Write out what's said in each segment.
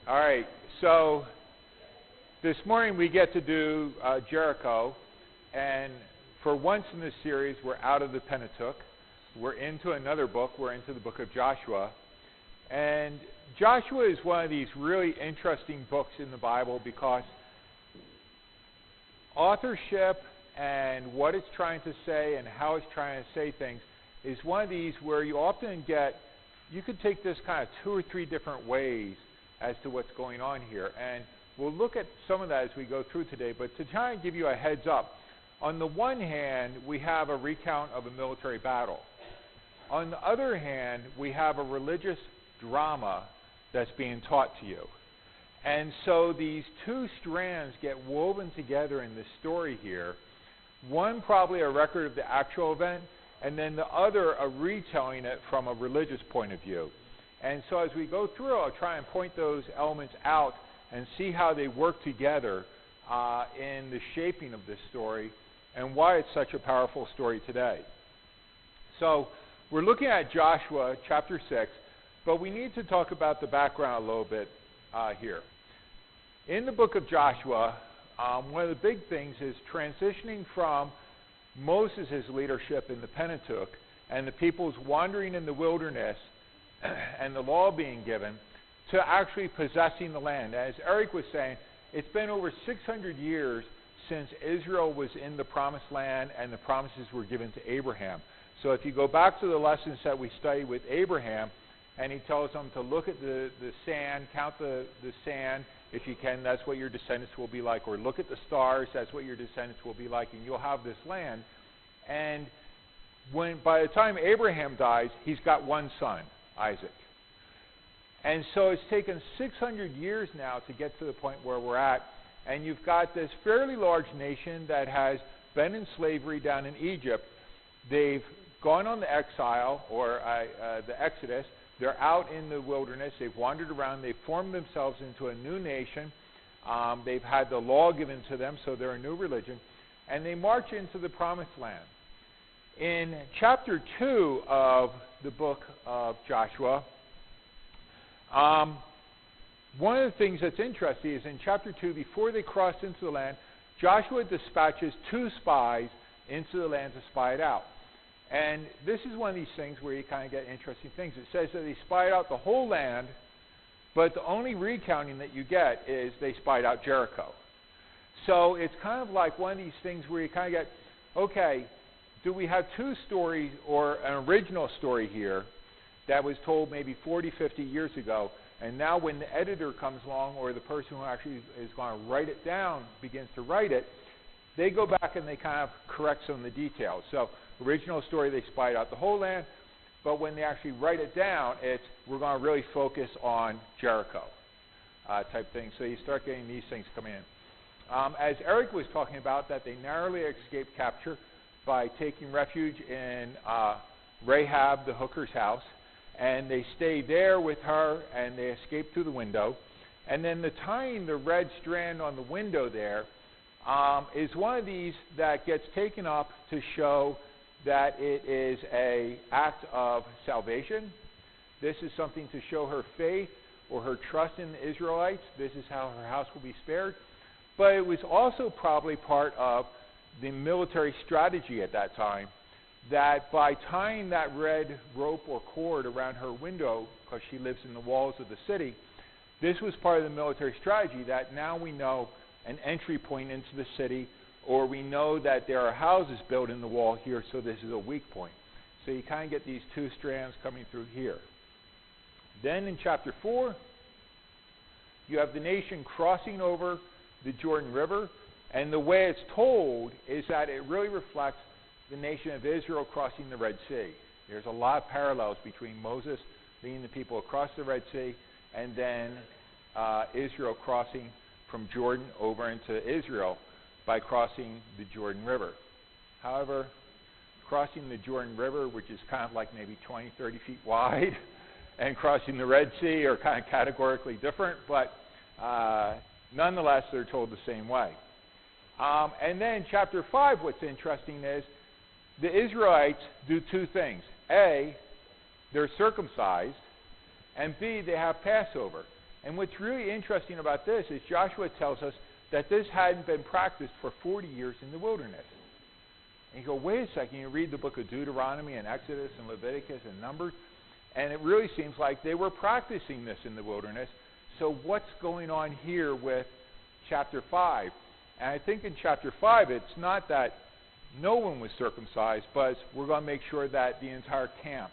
All right, so this morning we get to do Jericho, and for once in this series we're out of the Pentateuch. We're into another book. We're into the book of Joshua. And Joshua is one of these really interesting books in the Bible because authorship and what it's trying to say and how it's trying to say things is one of these where you often get, you could take this kind of 2 or 3 different ways as to what's going on here. And we'll look at some of that as we go through today. But to try and give you a heads up, on the one hand, we have a recount of a military battle. On the other hand, we have a religious drama that's being taught to you. And so these 2 strands get woven together in this story here. One probably a record of the actual event, and then the other a retelling it from a religious point of view. And so as we go through, I'll try and point those elements out and see how they work together in the shaping of this story and why it's such a powerful story today. So we're looking at Joshua chapter 6, but we need to talk about the background a little bit here. In the book of Joshua, one of the big things is transitioning from Moses' leadership in the Pentateuch and the people's wandering in the wilderness and the law being given to actually possessing the land. As Eric was saying, it's been over 600 years since Israel was in the promised land and the promises were given to Abraham. So if you go back to the lessons that we studied with Abraham, and he tells them to look at the sand, count the sand, if you can, that's what your descendants will be like. Or look at the stars, that's what your descendants will be like, and you'll have this land. And by the time Abraham dies, he's got one son, Isaac. And so it's taken 600 years now to get to the point where we're at. And you've got this fairly large nation that has been in slavery down in Egypt. They've gone on the exile, or the Exodus. They're out in the wilderness. They've wandered around. They've formed themselves into a new nation. They've had the law given to them, so they're a new religion. And they march into the promised land. In chapter 2 of the book of Joshua, one of the things that's interesting is in chapter 2, before they cross into the land, Joshua dispatches 2 spies into the land to spy it out. And this is one of these things where you kind of get interesting things. It says that they spied out the whole land, but the only recounting that you get is they spied out Jericho. So it's kind of like one of these things where you kind of get, okay, do we have 2 stories or an original story here that was told maybe 40, 50 years ago, and now when the editor comes along or the person who actually is going to write it down begins to write it, they go back and they kind of correct some of the details. So original story, they spied out the whole land, but when they actually write it down, it's we're going to really focus on Jericho type thing. So you start getting these things come in. As Eric was talking about, that they narrowly escaped capture by taking refuge in Rahab the hooker's house, and they stay there with her, and they escape through the window. And then the tying the red strand on the window there is one of these that gets taken up to show that it is an act of salvation. This is something to show her faith or her trust in the Israelites. This is how her house will be spared. But it was also probably part of the military strategy at that time, that by tying that red rope or cord around her window, because she lives in the walls of the city, this was part of the military strategy, that now we know an entry point into the city, or we know that there are houses built in the wall here, so this is a weak point. So you kind of get these 2 strands coming through here. Then in chapter 4, you have the nation crossing over the Jordan River, and the way it's told is that it really reflects the nation of Israel crossing the Red Sea. There's a lot of parallels between Moses leading the people across the Red Sea and then Israel crossing from Jordan over into Israel by crossing the Jordan River. However, crossing the Jordan River, which is kind of like maybe 20, 30 feet wide, and crossing the Red Sea are kind of categorically different, but nonetheless, they're told the same way. And then in chapter 5, what's interesting is the Israelites do 2 things. A, they're circumcised, and B, they have Passover. And what's really interesting about this is Joshua tells us that this hadn't been practiced for 40 years in the wilderness. And you go, wait a second, you read the book of Deuteronomy and Exodus and Leviticus and Numbers, and it really seems like they were practicing this in the wilderness. So what's going on here with chapter 5? And I think in chapter 5, it's not that no one was circumcised, but we're going to make sure that the entire camp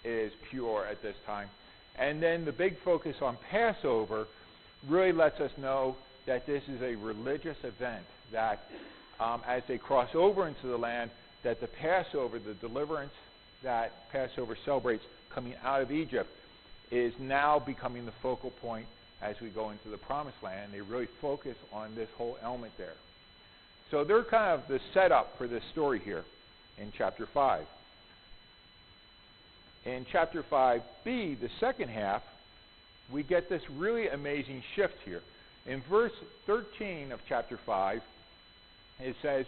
is pure at this time. And then the big focus on Passover really lets us know that this is a religious event, that as they cross over into the land, that the Passover, the deliverance that Passover celebrates coming out of Egypt, is now becoming the focal point as we go into the Promised Land. They really focus on this whole element there. So they're kind of the setup for this story here in chapter 5. In chapter 5b, the second half, we get this really amazing shift here. In verse 13 of chapter 5, it says,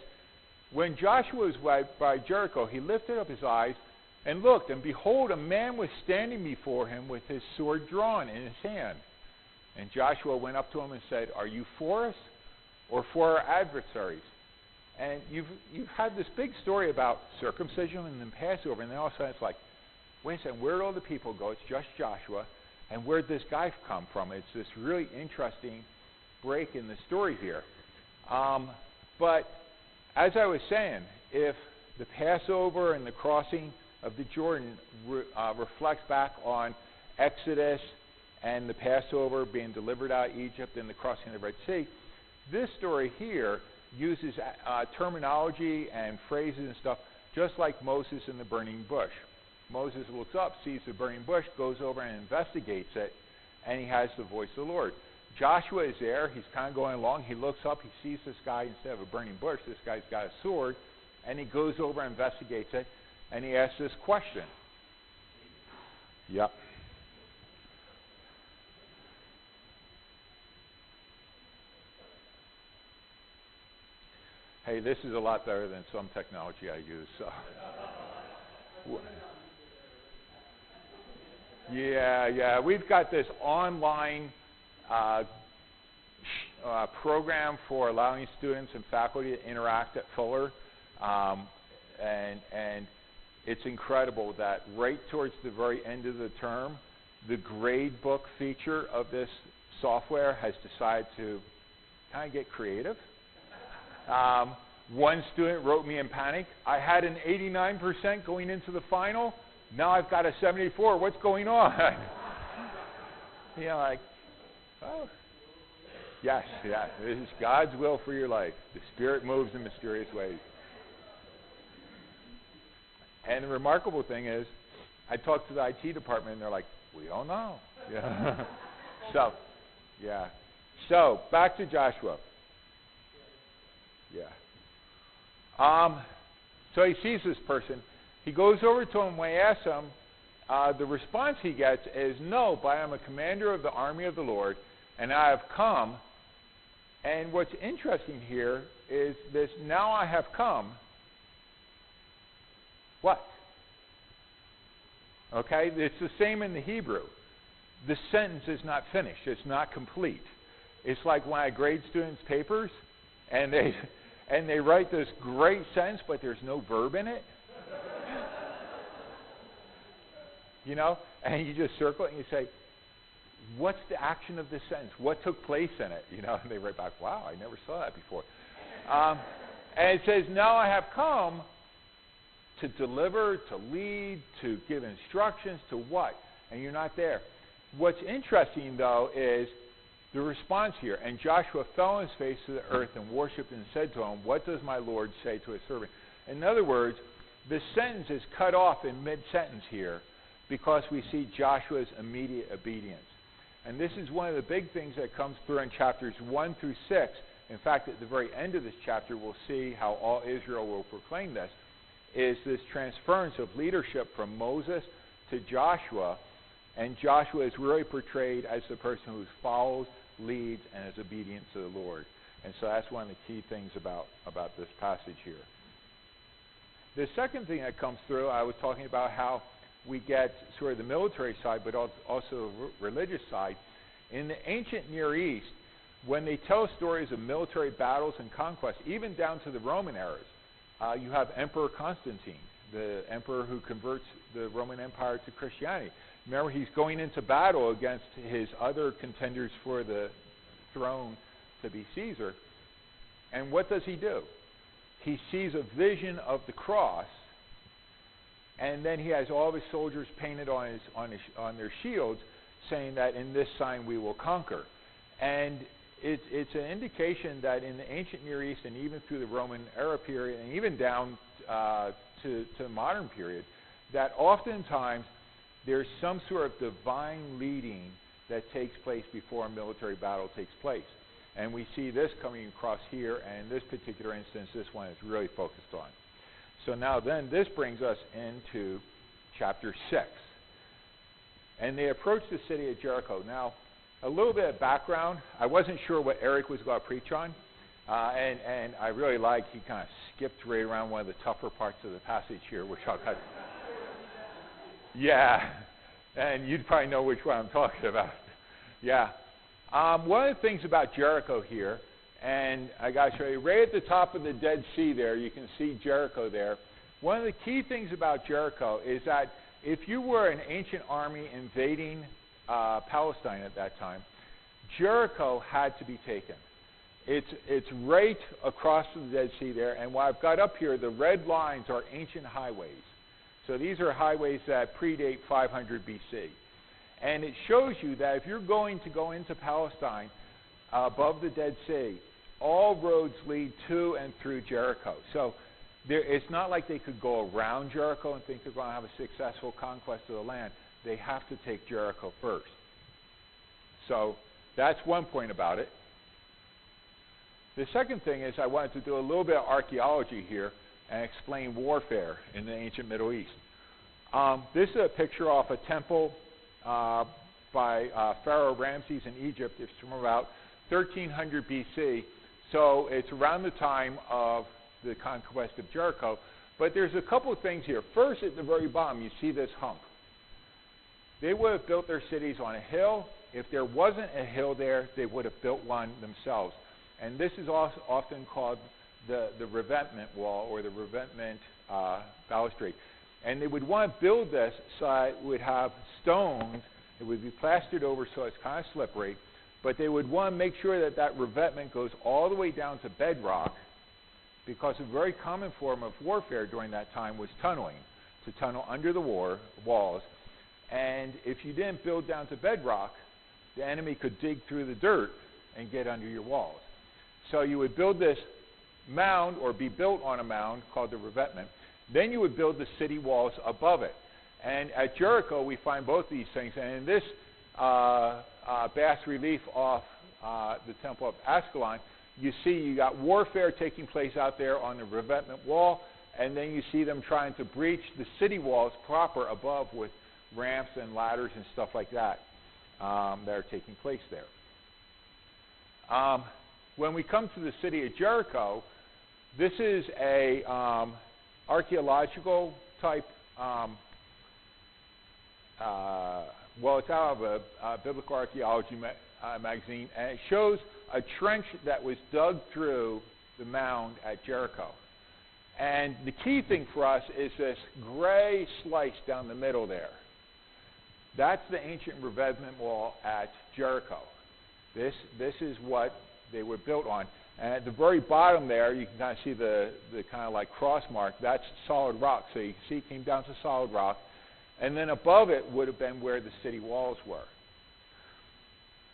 when Joshua was by Jericho, he lifted up his eyes and looked, and behold, a man was standing before him with his sword drawn in his hand. And Joshua went up to him and said, are you for us or for our adversaries? And you've had this big story about circumcision and then Passover, and then all of a sudden it's like, wait a second, where'd all the people go? It's just Joshua. And where'd this guy come from? It's this really interesting break in the story here. But as I was saying, if the Passover and the crossing of the Jordan reflects back on Exodus and the Passover being delivered out of Egypt and the crossing of the Red Sea, this story here uses terminology and phrases and stuff just like Moses in the burning bush. Moses looks up, sees the burning bush, goes over and investigates it, and he has the voice of the Lord. Joshua is there. He's kind of going along. He looks up. He sees this guy. Instead of a burning bush, this guy's got a sword, and he goes over and investigates it, and he asks this question. Yep. Hey, this is a lot better than some technology I use. So. Yeah. We've got this online program for allowing students and faculty to interact at Fuller. And it's incredible that right towards the very end of the term, the grade book feature of this software has decided to kind of get creative. One student wrote me in panic, I had an 89% going into the final. Now I've got a 74. What's going on? You know, like, oh, yes, this is God's will for your life. The Spirit moves in mysterious ways. And the remarkable thing is, I talked to the IT department, and they're like, we don't know. Yeah. So, back to Joshua. So he sees this person. He goes over to him. When he asks him, the response he gets is, no, but I am a commander of the army of the Lord, and I have come. And what's interesting here is this, now I have come. What? Okay, it's the same in the Hebrew. The sentence is not finished. It's not complete. It's like when I grade students' papers, and they write this great sentence, but there's no verb in it. You know, and you just circle it and you say, what's the action of this sentence? What took place in it? You know, and they write back, wow, I never saw that before. And it says, now I have come to deliver, to lead, to give instructions, to what? And you're not there. What's interesting, though, is the response here. And Joshua fell on his face to the earth and worshipped and said to him, what does my Lord say to his servant? In other words, the sentence is cut off in mid-sentence here because we see Joshua's immediate obedience. And this is one of the big things that comes through in chapters 1 through 6. In fact, at the very end of this chapter, we'll see how all Israel will proclaim this, is this transference of leadership from Moses to Joshua. And Joshua is really portrayed as the person who follows, leads, and is obedient to the Lord. And so that's one of the key things about this passage here. The second thing that comes through, I was talking about how we get sort of the military side, but also the religious side, In the ancient Near East, when they tell stories of military battles and conquests, even down to the Roman eras, you have Emperor Constantine, the emperor who converts the Roman Empire to Christianity. Remember, he's going into battle against his other contenders for the throne to be Caesar. And what does he do? He sees a vision of the cross, and then he has all of his soldiers painted on their shields, saying that in this sign we will conquer. And it's an indication that in the ancient Near East, and even through the Roman era period, and even down to the modern period, that oftentimes there's some sort of divine leading that takes place before a military battle takes place. And we see this coming across here, and in this particular instance, this one is really focused on. So now then, this brings us into chapter 6. And they approached the city of Jericho. Now, a little bit of background. I wasn't sure what Eric was going to preach on. And I really like, he kind of skipped right around one of the tougher parts of the passage here, which I'll cut. Yeah. And you'd probably know which one I'm talking about. Yeah. One of the things about Jericho here, and I got to show you, right at the top of the Dead Sea there, you can see Jericho there. One of the key things about Jericho is that if you were an ancient army invading Palestine at that time, Jericho had to be taken. It's right across the Dead Sea there, and what I've got up here, the red lines are ancient highways. So these are highways that predate 500 BC. And it shows you that if you're going to go into Palestine above the Dead Sea, all roads lead to and through Jericho. So it's not like they could go around Jericho and think they're going to have a successful conquest of the land. They have to take Jericho first. So that's one point about it. The second thing is I wanted to do a little bit of archaeology here and explain warfare in the ancient Middle East. This is a picture off a temple by Pharaoh Ramses in Egypt. It's from about 1300 BC. So it's around the time of the conquest of Jericho. But there's a couple of things here. First, at the very bottom, you see this hump. They would have built their cities on a hill. If there wasn't a hill there, they would have built one themselves. And this is also often called the revetment wall or the revetment balustrade. And they would want to build this so it would have stones. It would be plastered over so it's kind of slippery. But they would want to make sure that that revetment goes all the way down to bedrock, because a very common form of warfare during that time was tunneling, to tunnel under the walls. And if you didn't build down to bedrock, the enemy could dig through the dirt and get under your walls. So you would build this mound, or be built on a mound called the revetment. Then you would build the city walls above it. And at Jericho, we find both these things. And in this bas relief off the Temple of Ascalon, you see you got warfare taking place out there on the revetment wall, and then you see them trying to breach the city walls proper above with ramps and ladders and stuff like that that are taking place there. When we come to the city of Jericho, this is a archaeological type, well, it's out of a biblical archaeology magazine, and it shows a trench that was dug through the mound at Jericho. And the key thing for us is this gray slice down the middle there. That's the ancient revetment wall at Jericho. This is what they were built on. And at the very bottom there, you can kind of see the kind of like cross mark. That's solid rock. So you can see it came down to solid rock. And then above it would have been where the city walls were.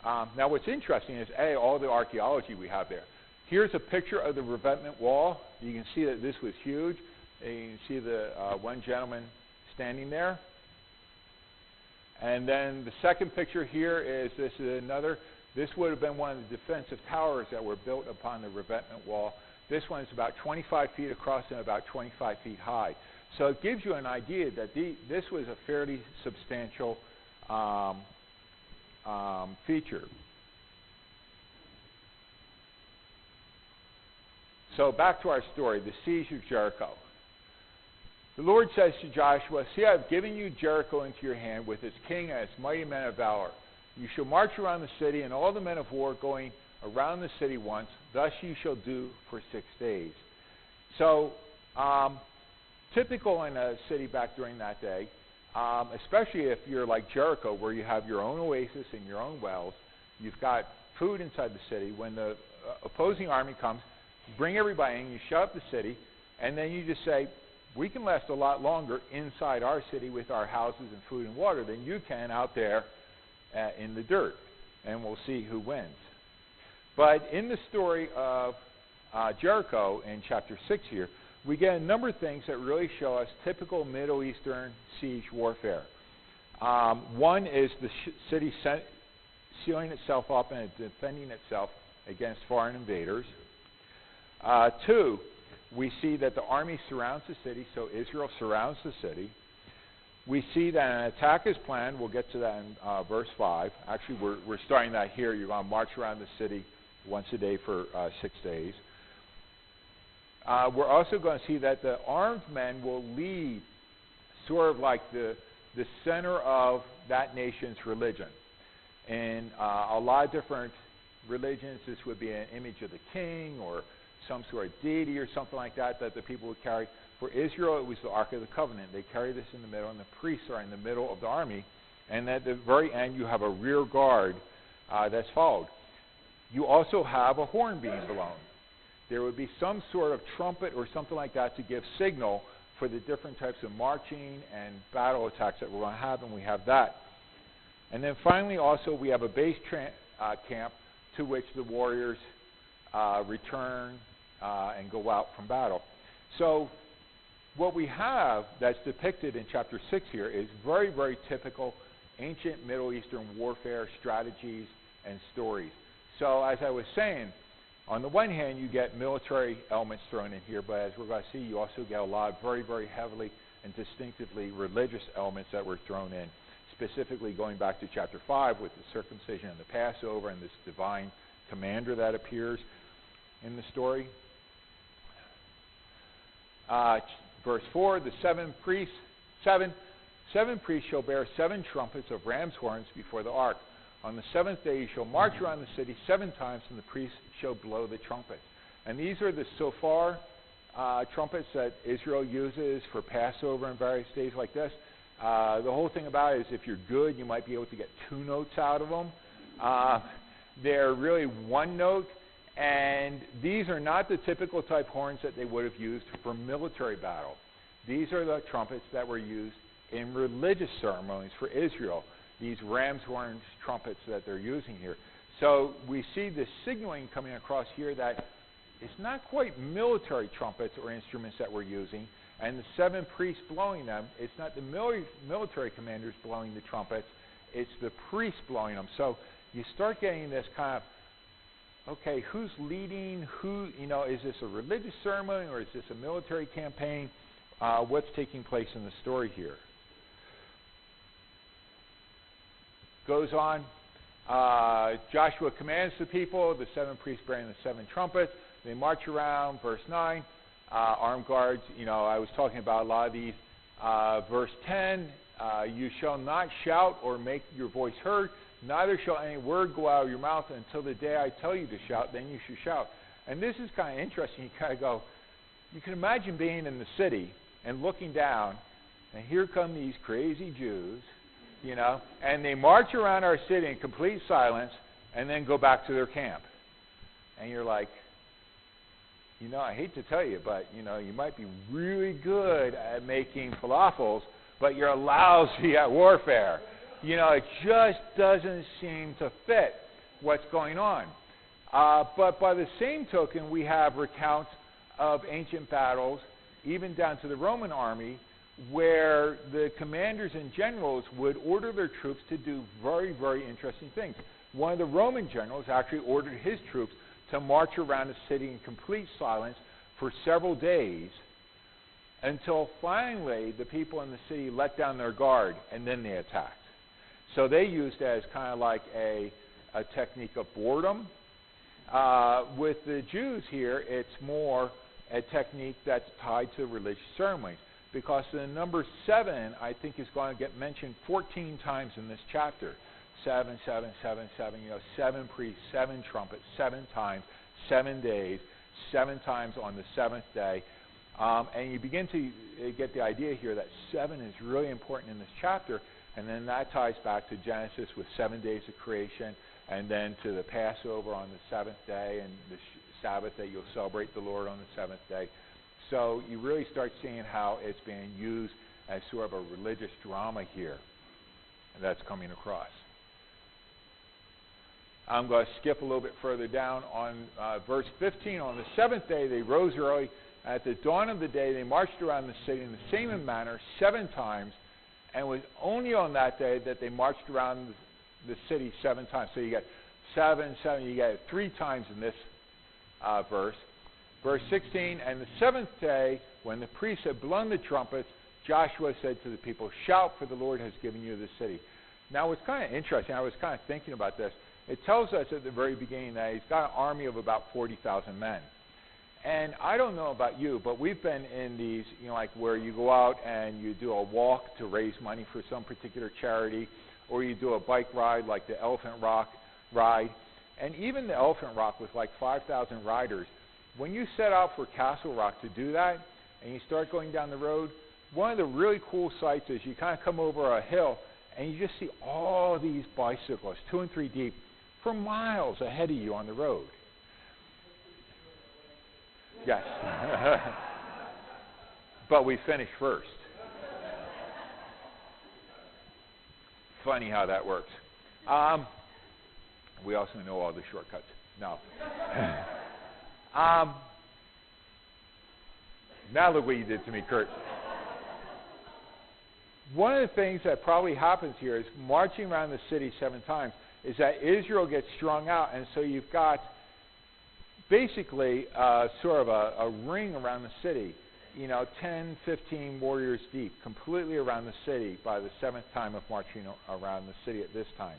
Now what's interesting is, all the archaeology we have there. Here's a picture of the revetment wall. You can see that this was huge. And you can see the one gentleman standing there. And then the second picture here is, this is another. This would have been one of the defensive towers that were built upon the revetment wall. This one is about 25 feet across and about 25 feet high. So it gives you an idea that this was a fairly substantial feature. So back to our story, the siege of Jericho. The Lord says to Joshua, "See, I have given you Jericho into your hand with its king and its mighty men of valor. You shall march around the city, and all the men of war going around the city once. Thus you shall do for 6 days. So, typical in a city back during that day, especially if you're like Jericho, where you have your own oasis and your own wells, you've got food inside the city. When the opposing army comes, you bring everybody in, you shut up the city, and then you just say, we can last a lot longer inside our city with our houses and food and water than you can out there in the dirt, and we'll see who wins. But in the story of Jericho in chapter 6 here, we get a number of things that really show us typical Middle Eastern siege warfare. One is the city sealing itself up and defending itself against foreign invaders. 2, we see that the army surrounds the city, so Israel surrounds the city. We see that an attack is planned. We'll get to that in verse 5. Actually, we're starting that here. You're going to march around the city once a day for 6 days. We're also going to see that the armed men will lead sort of like the center of that nation's religion. In a lot of different religions, this would be an image of the king or some sort of deity or something like that the people would carry. For Israel, it was the Ark of the Covenant. They carry this in the middle, and the priests are in the middle of the army. And at the very end, you have a rear guard that's followed. You also have a horn being blown. There would be some sort of trumpet or something like that to give signal for the different types of marching and battle attacks that we're going to have, and we have that. And then finally, also, we have a base camp to which the warriors return and go out from battle. So what we have that's depicted in chapter 6 here is very, very typical ancient Middle Eastern warfare strategies and stories. So as I was saying, on the one hand, you get military elements thrown in here, but as we're going to see, you also get a lot of very, very heavily and distinctively religious elements that were thrown in, specifically going back to chapter 5 with the circumcision and the Passover and this divine commander that appears in the story. Verse 4, the seven priests shall bear 7 trumpets of ram's horns before the ark. On the 7th day you shall march around the city 7 times, and the priests shall blow the trumpets. And these are the shofar trumpets that Israel uses for Passover and various days like this. The whole thing about it is if you're good, you might be able to get 2 notes out of them. They're really 1 note, and these are not the typical type horns that they would have used for military battle. These are the trumpets that were used in religious ceremonies for Israel, these ram's horns trumpets that they're using here. So we see this signaling coming across here that it's not quite military trumpets or instruments that we're using, and the 7 priests blowing them, it's not the military commanders blowing the trumpets, it's the priests blowing them. So you start getting this kind of, okay, who's leading? Is this a religious ceremony or is this a military campaign? What's taking place in the story here? Goes on. Joshua commands the people, the 7 priests bearing the 7 trumpets. They march around. Verse 9, armed guards. I was talking about a lot of these. Verse 10, you shall not shout or make your voice heard. Neither shall any word go out of your mouth until the day I tell you to shout, then you should shout. And this is kind of interesting. You kind of go, you can imagine being in the city and looking down, and here come these crazy Jews, and they march around our city in complete silence and then go back to their camp. And you're like, I hate to tell you, but, you might be really good at making falafels, but you're lousy at warfare. It just doesn't seem to fit what's going on. But by the same token, we have recounts of ancient battles, even down to the Roman army, where the commanders and generals would order their troops to do very, very interesting things. One of the Roman generals actually ordered his troops to march around the city in complete silence for several days until finally the people in the city let down their guard, and then they attacked. So they used it as kind of like a technique of boredom. With the Jews here, it's more a technique that's tied to religious ceremonies, because the number 7, I think, is going to get mentioned 14 times in this chapter. 7, 7, 7, 7, 7 priests, 7 trumpets, 7 times, 7 days, 7 times on the 7th day. And you begin to get the idea here that 7 is really important in this chapter, and then that ties back to Genesis with 7 days of creation, and then to the Passover on the 7th day, and the Sabbath that you'll celebrate the Lord on the 7th day. So you really start seeing how it's being used as sort of a religious drama here that's coming across. I'm going to skip a little bit further down on verse 15. On the 7th day they rose early. At the dawn of the day they marched around the city in the same manner 7 times, and it was only on that day that they marched around the city 7 times. So you get 7, 7, you get it 3 times in this verse. Verse 16, and the 7th day, when the priests had blown the trumpets, Joshua said to the people, shout, for the Lord has given you the city. Now what's kind of interesting, I was kind of thinking about this, it tells us at the very beginning that he's got an army of about 40,000 men. And I don't know about you, but we've been in these, like where you go out and you do a walk to raise money for some particular charity, or you do a bike ride like the Elephant Rock ride. And even the Elephant Rock with like 5,000 riders, when you set out for Castle Rock to do that, and you start going down the road, one of the really cool sights is you kind of come over a hill, and you just see all these bicyclists, 2 and 3 deep, for miles ahead of you on the road. Yes. But we finished first. Funny how that works. We also know all the shortcuts. No. Now look what you did to me, Kurt. One of the things that probably happens here is marching around the city 7 times is that Israel gets strung out, and so you've got basically sort of a ring around the city, 10, 15 warriors deep, completely around the city by the 7th time of marching around the city at this time.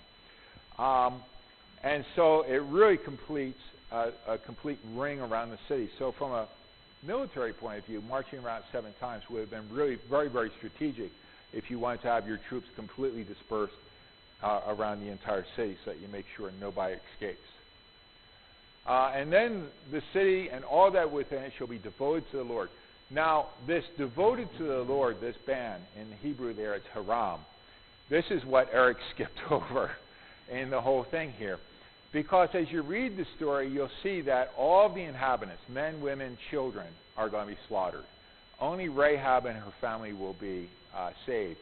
And so it really completes a complete ring around the city. So from a military point of view, marching around 7 times would have been really very, very strategic if you wanted to have your troops completely dispersed around the entire city so that you make sure nobody escapes. And then the city and all that within it shall be devoted to the Lord. Now, this devoted to the Lord, this ban, in the Hebrew there, it's haram. This is what Eric skipped over in the whole thing here. Because as you read the story, you'll see that all of the inhabitants, men, women, children, are going to be slaughtered. Only Rahab and her family will be saved.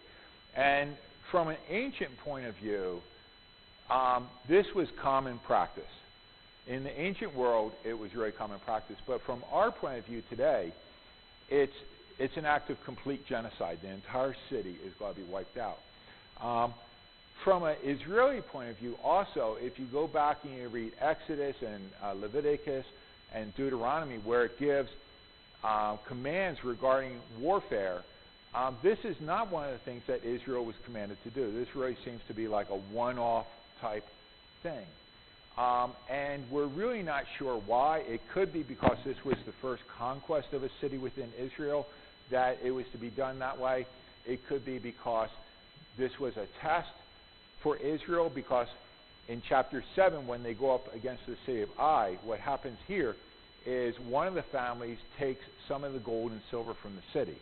And from an ancient point of view, this was common practice. In the ancient world, it was really common practice. But from our point of view today, it's an act of complete genocide. The entire city is going to be wiped out. From an Israeli point of view also, if you go back and you read Exodus and Leviticus and Deuteronomy, where it gives commands regarding warfare, this is not one of the things that Israel was commanded to do. This really seems to be like a one-off type thing. And we're really not sure why. It could be because this was the first conquest of a city within Israel, that it was to be done that way. It could be because this was a test for Israel, because in chapter 7, when they go up against the city of Ai, what happens here is one of the families takes some of the gold and silver from the city.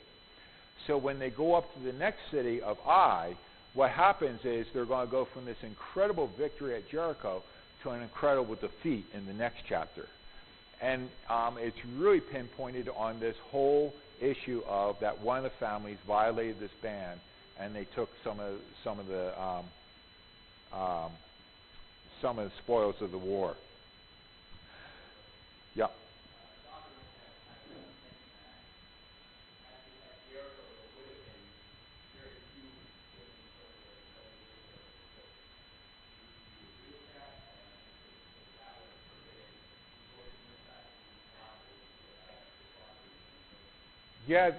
So when they go up to the next city of Ai, what happens is they're going to go from this incredible victory at Jericho to an incredible defeat in the next chapter. And it's really pinpointed on this whole issue of that one of the families violated this ban, and they took some of the spoils of the war. Yeah. Yeah,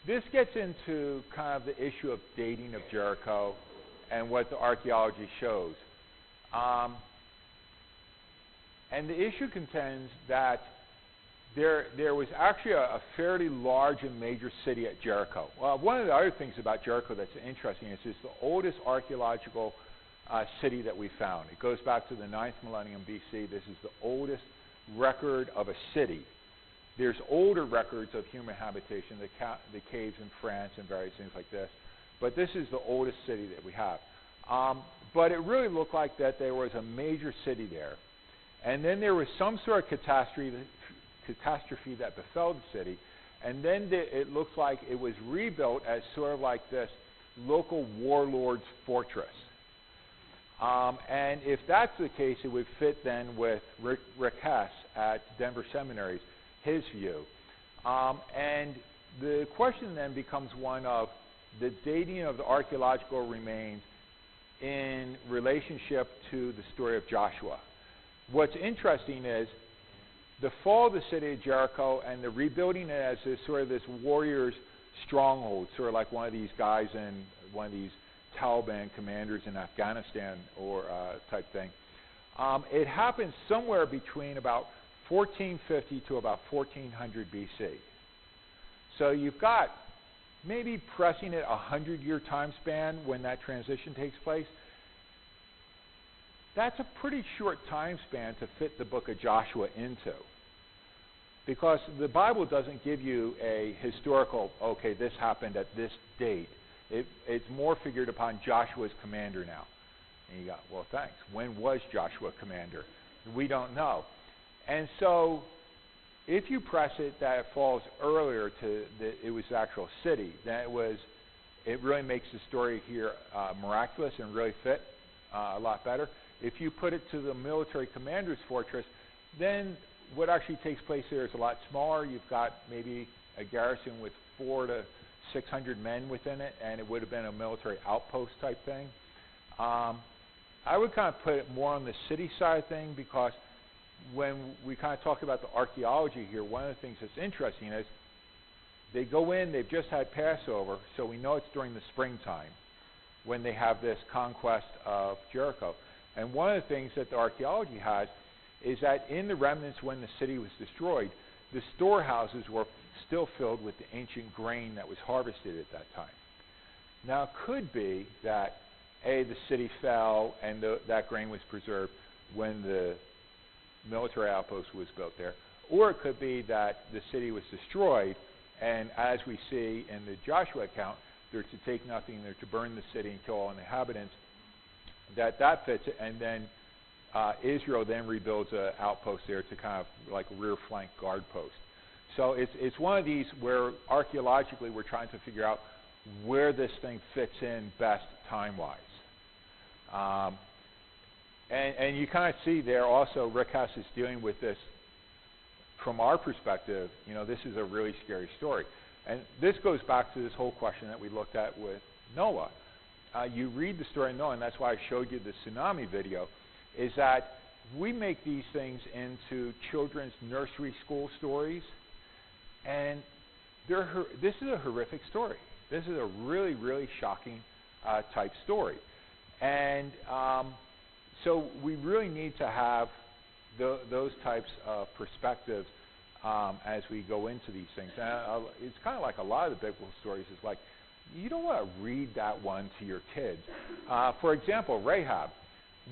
this gets into kind of the issue of dating of Jericho and what the archaeology shows. And the issue contends that there was actually a fairly large and major city at Jericho. Well, one of the other things about Jericho that's interesting is it's the oldest archaeological city that we found. It goes back to the 9th millennium BC. This is the oldest record of a city. There's older records of human habitation, the caves in France and various things like this. But this is the oldest city that we have. But it really looked like that there was a major city there. And then there was some sort of catastrophe that befell the city. And then it looks like it was rebuilt as sort of like this local warlord's fortress. And if that's the case, it would fit then with Rick Hess at Denver Seminary's, his view. And the question then becomes one of the dating of the archaeological remains in relationship to the story of Joshua. What's interesting is the fall of the city of Jericho and the rebuilding it as this warrior's stronghold, sort of like one of these guys in one of these Taliban commanders in Afghanistan or type thing. It happened somewhere between about 1450 to about 1400 BC. So you've got maybe pressing it 100-year time span when that transition takes place. That's a pretty short time span to fit the book of Joshua into. Because the Bible doesn't give you a historical, okay, this happened at this date. It's more figured upon Joshua's commander now. And you go, well, thanks. When was Joshua commander? We don't know. And so if you press it that it falls earlier to it was the actual city, then it really makes the story here miraculous and really fit a lot better. If you put it to the military commander's fortress, then what actually takes place there is a lot smaller. You've got maybe a garrison with 400 to 600 men within it, and it would have been a military outpost type thing. I would kind of put it more on the city side thing, because when we kind of talk about the archaeology here, one of the things that's interesting is they go in, they've just had Passover, so we know it's during the springtime when they have this conquest of Jericho. And one of the things that the archaeology has is that in the remnants when the city was destroyed, the storehouses were still filled with the ancient grain that was harvested at that time. Now, it could be that, A, the city fell and that grain was preserved when the military outpost was built there, or it could be that the city was destroyed, and as we see in the Joshua account, they're to take nothing, they're to burn the city and kill all inhabitants, that fits it, and then Israel then rebuilds an outpost there to kind of like rear flank guard post. So it's one of these where archaeologically we're trying to figure out where this thing fits in best time-wise. And you kind of see there also Rick Hess is dealing with this from our perspective. You know, this is a really scary story. And this goes back to this whole question that we looked at with Noah. You read the story of Noah, and that's why I showed you the tsunami video, is that we make these things into children's nursery school stories, and this is a horrific story. This is a really, really shocking type story. And so we really need to have those types of perspectives as we go into these things. And it's kind of like a lot of the biblical stories is like, you don't want to read that one to your kids. For example, Rahab.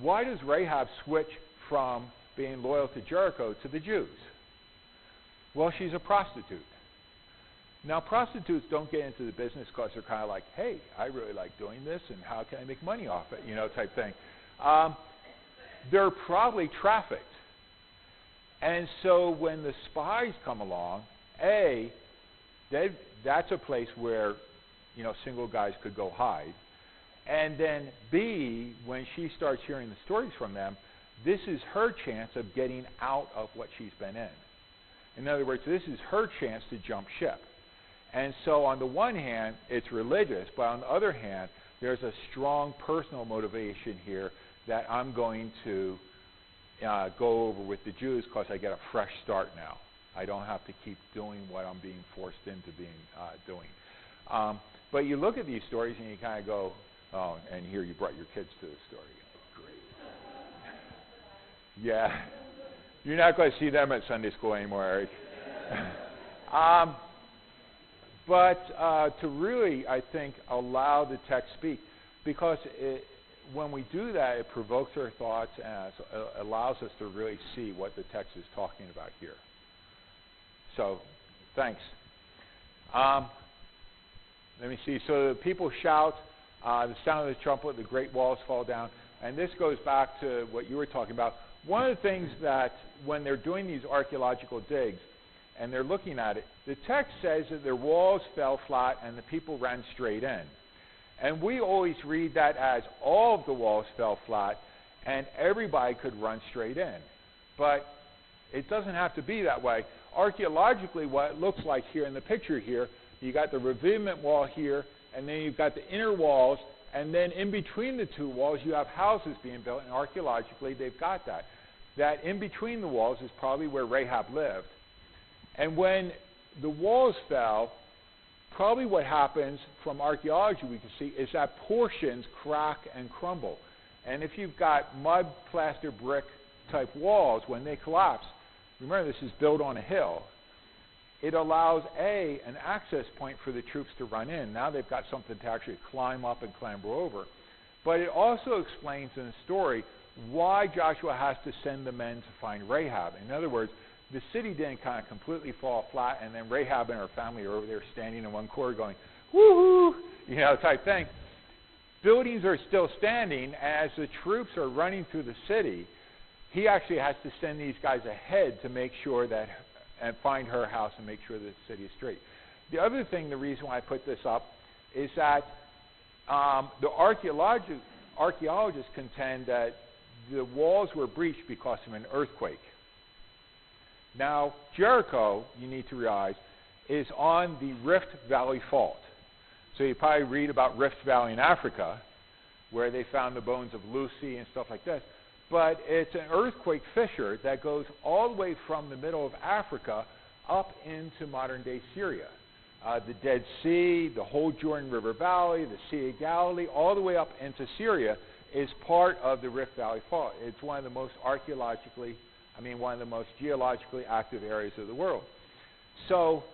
Why does Rahab switch from being loyal to Jericho to the Jews? Well, she's a prostitute. Now, prostitutes don't get into the business because they're kind of like, hey, I really like doing this, and how can I make money off it, you know, type thing. They're probably trafficked. And so when the spies come along, A, that's a place where, you know, single guys could go hide. And then B, when she starts hearing the stories from them, this is her chance of getting out of what she's been in. In other words, this is her chance to jump ship. And so on the one hand, it's religious, but on the other hand, there's a strong personal motivation here that I'm going to go over with the Jews because I get a fresh start now. I don't have to keep doing what I'm being forced into doing. But you look at these stories and you kind of go, oh, and here you brought your kids to the story. Great. Yeah. You're not going to see them at Sunday school anymore, Eric. But to really, I think, allow the text speak. Because when we do that, it provokes our thoughts and allows us to really see what the text is talking about here. So, thanks. Let me see. So the people shout, the sound of the trumpet, the great walls fall down. And this goes back to what you were talking about. One of the things that when they're doing these archaeological digs and they're looking at it, the text says that their walls fell flat and the people ran straight in. And we always read that as all of the walls fell flat and everybody could run straight in. But it doesn't have to be that way. Archaeologically, what it looks like here in the picture here, you got the revetment wall here, and then you've got the inner walls, and then in between the two walls you have houses being built, and archaeologically they've got that. That in between the walls is probably where Rahab lived. And when the walls fell, probably what happens from archaeology we can see is that portions crack and crumble. And if you've got mud, plaster, brick type walls, when they collapse, remember this is built on a hill, it allows an access point for the troops to run in. Now they've got something to actually climb up and clamber over. But it also explains in the story why Joshua has to send the men to find Rahab. In other words, the city didn't kind of completely fall flat and then Rahab and her family are over there standing in one corner going, woo-hoo, type thing. Buildings are still standing. As the troops are running through the city, he actually has to send these guys ahead to make sure that and find her house and make sure that the city is straight. The other thing, the reason why I put this up, is that the archaeologists contend that the walls were breached because of an earthquake. Now, Jericho, you need to realize, is on the Rift Valley Fault. So you probably read about Rift Valley in Africa, where they found the bones of Lucy and stuff like this. But it's an earthquake fissure that goes all the way from the middle of Africa up into modern-day Syria. The Dead Sea, the whole Jordan River Valley, the Sea of Galilee, all the way up into Syria is part of the Rift Valley Fault. It's one of the most one of the most geologically active areas of the world. So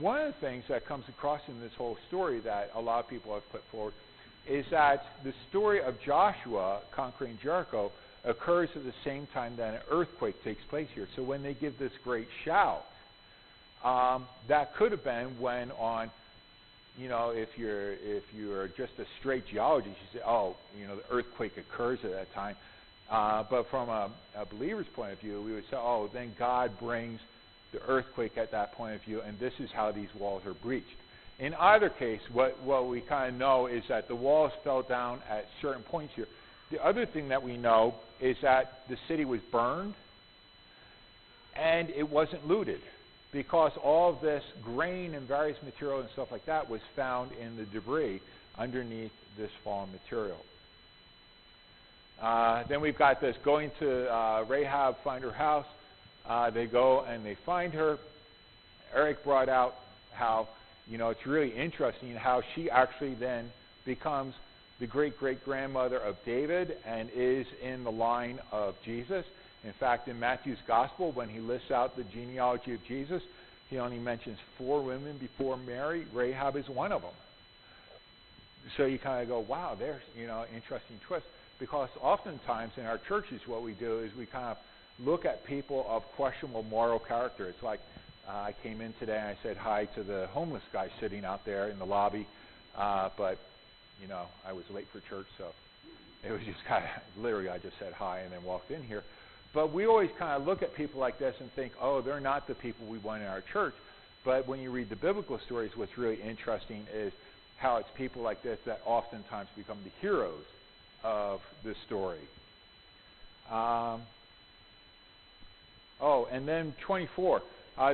one of the things that comes across in this whole story that a lot of people have put forward is that the story of Joshua conquering Jericho occurs at the same time that an earthquake takes place here. So when they give this great shout, that could have been when on, if you're just a straight geologist, you say, the earthquake occurs at that time. But from a believer's point of view, we would say, then God brings the earthquake at that point of view, and this is how these walls are breached. In either case, what we kind of know is that the walls fell down at certain points here. The other thing that we know is that the city was burned and it wasn't looted because all of this grain and various material and stuff like that was found in the debris underneath this fallen material. Then we've got this going to Rahab, find her house. They go and they find her. Eric brought out how it's really interesting how she actually then becomes the great-great-grandmother of David and is in the line of Jesus. In fact, in Matthew's Gospel, when he lists out the genealogy of Jesus, he only mentions 4 women before Mary. Rahab is one of them. So you kind of go, wow, there's, interesting twist. Because oftentimes in our churches what we do is we kind of look at people of questionable moral character. It's like, I came in today and I said hi to the homeless guy sitting out there in the lobby, but, I was late for church, so it was just kind of, literally I just said hi and then walked in here. But we always kind of look at people like this and think, they're not the people we want in our church. But when you read the biblical stories, what's really interesting is how it's people like this that oftentimes become the heroes of the story. And then 24.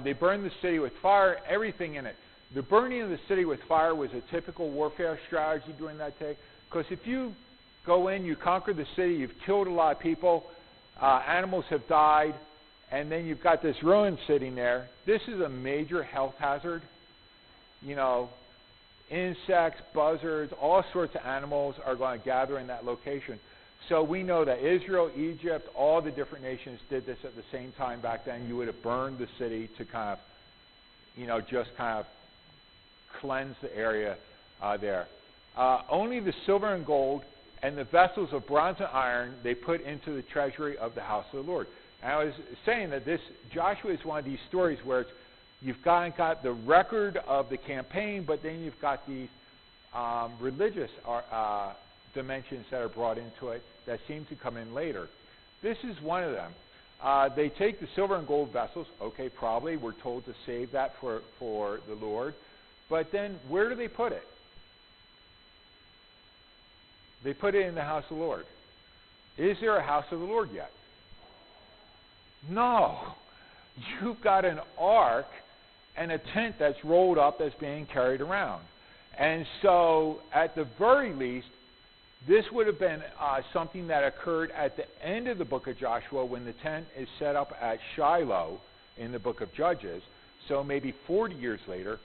They burned the city with fire, everything in it. The burning of the city with fire was a typical warfare strategy during that day. Because if you go in, you conquer the city, you've killed a lot of people, animals have died, and then you've got this ruin sitting there. This is a major health hazard. Insects, buzzards, all sorts of animals are going to gather in that location. So we know that Israel, Egypt, all the different nations did this at the same time back then. You would have burned the city to kind of, just kind of cleanse the area there. Only the silver and gold and the vessels of bronze and iron they put into the treasury of the house of the Lord. And I was saying that this Joshua is one of these stories where you've got the record of the campaign, but then you've got these religious dimensions that are brought into it that seem to come in later. This is one of them. They take the silver and gold vessels. Okay, probably we're told to save that for the Lord. But then where do they put it? They put it in the house of the Lord. Is there a house of the Lord yet? No. You've got an ark and a tent that's rolled up that's being carried around. And so, at the very least, this would have been something that occurred at the end of the book of Joshua when the tent is set up at Shiloh in the book of Judges, so maybe 40 years later.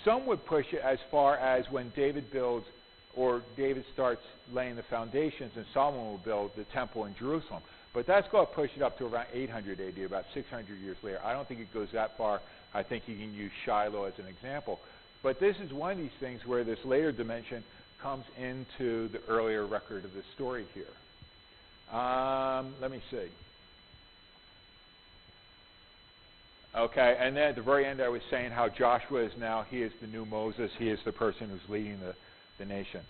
Some would push it as far as when David builds, or David starts laying the foundations, and Solomon will build the temple in Jerusalem. But that's going to push it up to around 800 AD, about 600 years later. I don't think it goes that far. I think you can use Shiloh as an example. But this is one of these things where this later dimension comes into the earlier record of the story here. Let me see. Okay, and then at the very end I was saying how Joshua is now, he is the new Moses. He is the person who's leading the nation.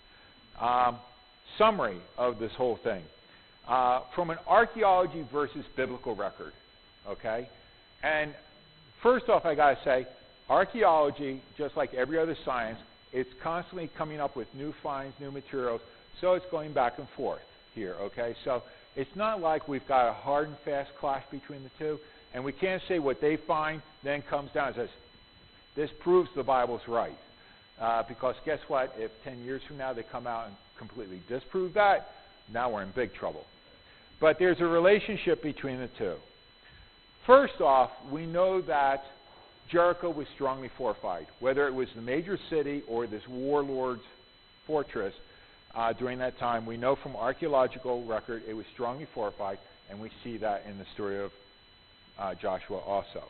Summary of this whole thing. From an archaeology versus biblical record. Okay? And first off, I got to say, archaeology, just like every other science, it's constantly coming up with new finds, new materials, so it's going back and forth here, okay? So it's not like we've got a hard and fast clash between the two, and we can't say what they find then comes down and says, this proves the Bible's right. Because guess what? If 10 years from now they come out and completely disprove that, now we're in big trouble. But there's a relationship between the two. First off, we know that Jericho was strongly fortified, whether it was the major city or this warlord's fortress during that time. We know from archaeological record it was strongly fortified, and we see that in the story of Joshua also.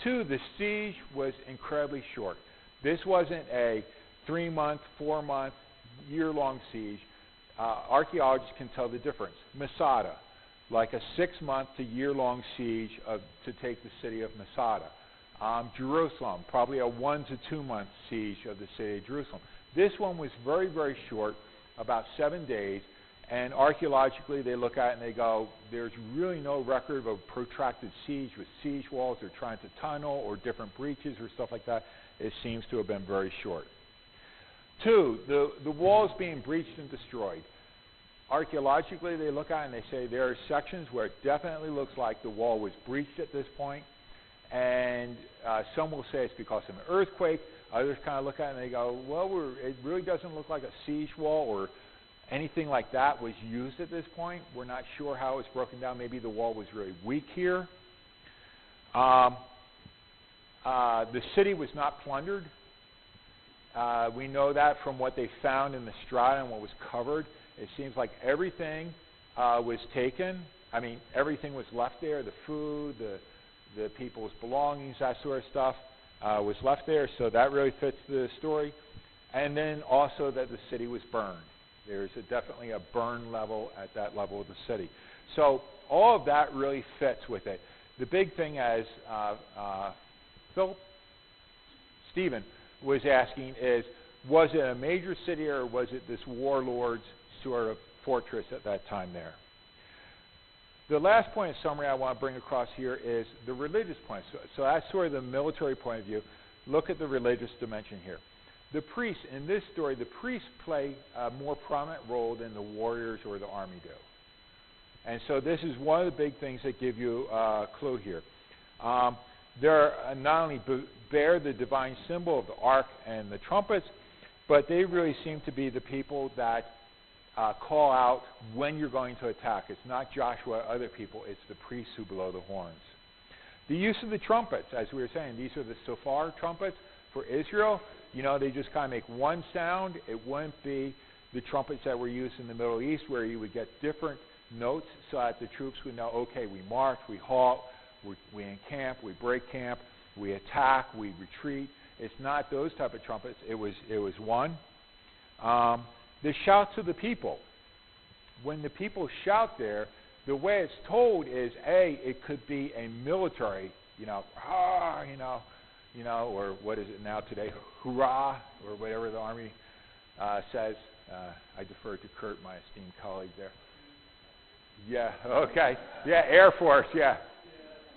2, the siege was incredibly short. This wasn't a 3-month, 4-month, year-long siege. Archaeologists can tell the difference. Masada, like a 6-month to year-long siege to take the city of Masada. Jerusalem, probably a 1 to 2 month siege of the city of Jerusalem. This one was very, very short, about 7 days, and archaeologically they look at it and they go, there's really no record of a protracted siege with siege walls or trying to tunnel or different breaches or stuff like that. It seems to have been very short. 2, the walls being breached and destroyed. Archaeologically they look at it and they say there are sections where it definitely looks like the wall was breached at this point. And some will say it's because of an earthquake. Others kind of look at it and they go, well, it really doesn't look like a siege wall or anything like that was used at this point. We're not sure how it was broken down. Maybe the wall was really weak here. The city was not plundered. We know that from what they found in the strata and what was covered. It seems like everything was taken. I mean, everything was left there, the food, the people's belongings, that sort of stuff was left there, so that really fits the story. And then also that the city was burned. There's definitely a burn level at that level of the city. So all of that really fits with it. The big thing, as Stephen was asking, is was it a major city or was it this warlord's sort of fortress at that time there? The last point of summary I want to bring across here is the religious point. So that's sort of the military point of view. Look at the religious dimension here. The priests, in this story, the priests play a more prominent role than the warriors or the army do. And so this is one of the big things that give you a clue here. They're not only bear the divine symbol of the ark and the trumpets, but they really seem to be the people that call out when you're going to attack. It's not Joshua or other people, it's the priests who blow the horns. The use of the trumpets, as we were saying, these are the shofar trumpets for Israel. You know, they just kind of make one sound. It wouldn't be the trumpets that were used in the Middle East where you would get different notes so that the troops would know, okay, we march, we halt, we encamp, we break camp, we attack, we retreat. It's not those type of trumpets. It was one. the shouts of the people. When the people shout there, the way it's told is, it could be a military, or what is it now today, hurrah, or whatever the Army says. I defer to Kurt, my esteemed colleague there. Yeah, okay. Yeah, Air Force, yeah.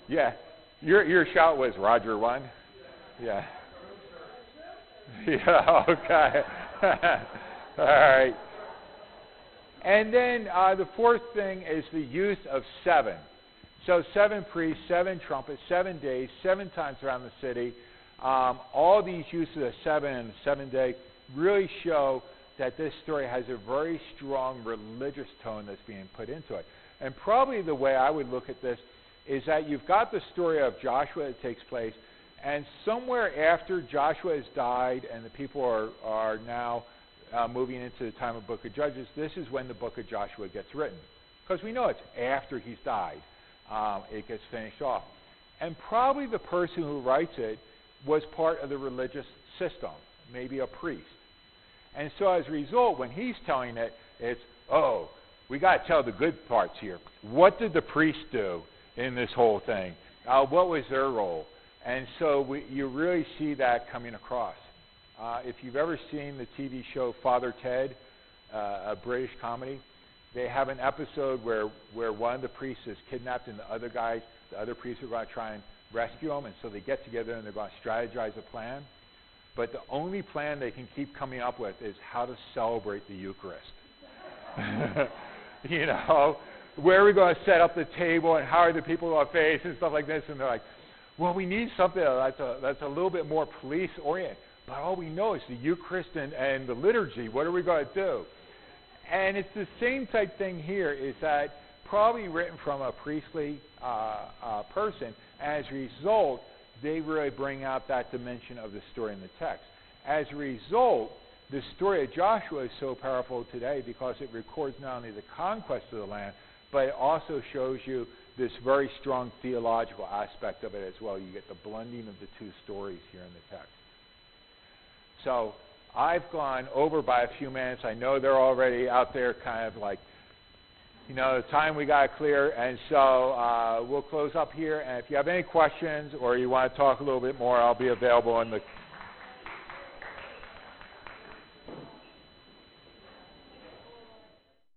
Yeah. Your shout was Roger 1? Yeah. Yeah, okay. All right. And then the fourth thing is the use of 7. So 7 priests, 7 trumpets, 7 days, 7 times around the city. All these uses of 7 and the 7th day really show that this story has a very strong religious tone that's being put into it. And probably the way I would look at this is that you've got the story of Joshua that takes place, and somewhere after Joshua has died and the people are now moving into the time of Book of Judges, this is when the Book of Joshua gets written. Because we know it's after he's died. It gets finished off. And probably the person who writes it was part of the religious system, maybe a priest. And so as a result, when he's telling it, it's, we got to tell the good parts here. What did the priests do in this whole thing? What was their role? And so you really see that coming across. If you've ever seen the TV show Father Ted, a British comedy, they have an episode where one of the priests is kidnapped and the other priests are going to try and rescue him, and so they get together and they're going to strategize a plan. But the only plan they can keep coming up with is how to celebrate the Eucharist. Where are we going to set up the table and how are the people going to face and stuff like this? And they're like, well, we need something that's a little bit more police-oriented. But all we know is the Eucharist and the liturgy. What are we going to do? And it's the same type thing here, is that probably written from a priestly person. As a result, they really bring out that dimension of the story in the text. As a result, the story of Joshua is so powerful today because it records not only the conquest of the land, but it also shows you this very strong theological aspect of it as well. You get the blending of the two stories here in the text. So I've gone over by a few minutes. I know they're already out there kind of like, the time we got to clear. And so we'll close up here. And if you have any questions or you want to talk a little bit more, I'll be available in the